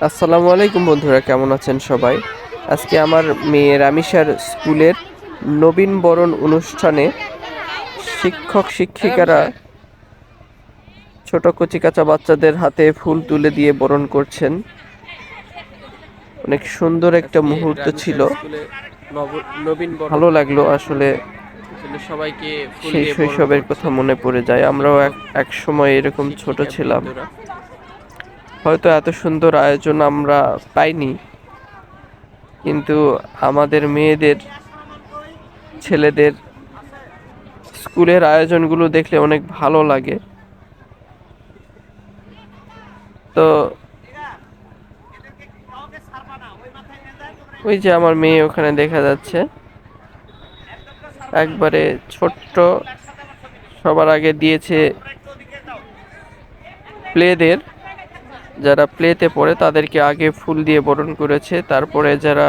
আসসালামু আলাইকুম বন্ধুরা, কেমন আছেন সবাই? আজকে আমার মেয়ে রামিসার স্কুলের নবীন বরণ অনুষ্ঠানে শিক্ষক শিক্ষিকারা ছোট কচিকাঁচা বাচ্চাদের হাতে ফুল তুলে দিয়ে বরণ করছেন। অনেক সুন্দর একটা মুহূর্ত ছিল, ভালো লাগলো আসলে। সবাইকে ফুল সেই দিয়ে বরণ শৈশবের করছে। কথা মনে পড়ে যায়। আমরাও এক সময় এরকম ছোট শিক্ষিকা ছিলাম, বৃন্দরা। হয়তো এত সুন্দর আয়োজন আমরা পাইনি, কিন্তু আমাদের মেয়েদের, ছেলেদের স্কুলের আয়োজনগুলো দেখলে অনেক ভালো লাগে। তো ওই যে আমার মেয়ে ওখানে দেখা যাচ্ছে, একবারে ছোট্ট, সবার আগে দিয়েছে প্লেদের, যারা প্লেতে পড়ে তাদেরকে আগে ফুল দিয়ে বরণ করেছে, তারপরে যারা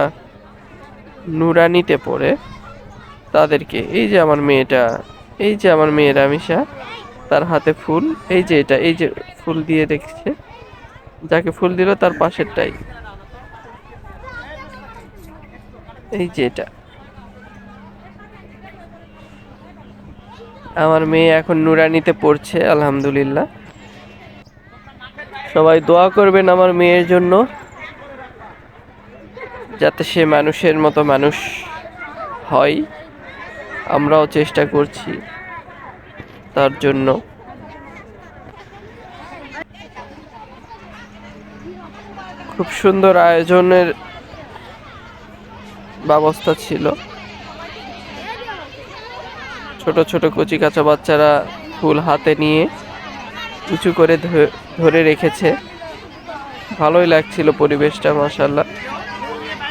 নুরানিতে পড়ে তাদেরকে। এই যে আমার মেয়েটা, এই যে আমার মেয়ে রামিসা, তার হাতে ফুল, এই যে এটা, এই যে ফুল দিয়ে রেখেছে, যাকে ফুল দিল তার পাশেরটাই, এই যে এটা। আমার মেয়ে এখন নুরানিতে পড়ছে, আলহামদুলিল্লাহ। সবাই দোয়া করবেন আমার মেয়ের জন্য, যাতে সে মানুষের মতো মানুষ হয়। আমরাও চেষ্টা করছি তার জন্য। খুব সুন্দর আয়োজনের ব্যবস্থা ছিল। ছোট ছোট কচি কাঁচা বাচ্চারা ফুল হাতে নিয়ে উঁচু করে ধরে রেখেছে। ভালোই লাগছিল পরিবেশটা, মাশাআল্লাহ।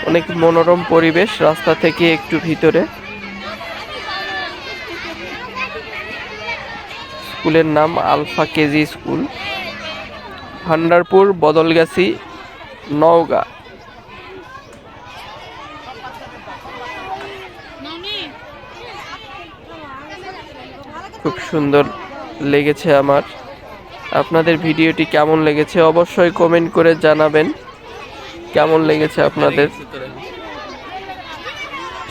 অনেক মনোরম পরিবেশ, রাস্তা থেকে একটু ভিতরে। স্কুলের নাম Alpha KG school, Bhandarpur, Badalgachhi, Naogaon. খুব সুন্দর লেগেছে আমার। আপনাদের ভিডিওটি কেমন লেগেছে অবশ্যই কমেন্ট করে জানাবেন, কেমন লেগেছে আপনাদের।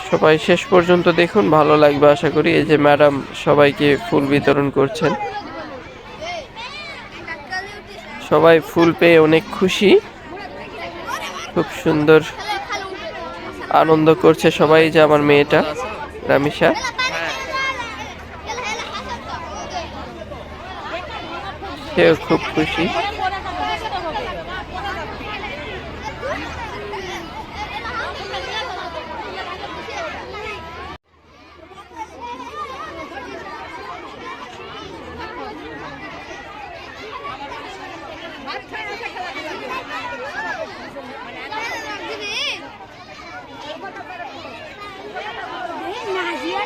সবাই শেষ পর্যন্ত দেখুন, ভালো লাগবে আশা করি। এই যে ম্যাডাম সবাইকে ফুল বিতরণ করছেন। সবাই ফুল পেয়ে অনেক খুশি, খুব সুন্দর আনন্দ করছে সবাই। যে আমার মেয়েটা রামিসা, সেও খুব খুশি। নাজিয়া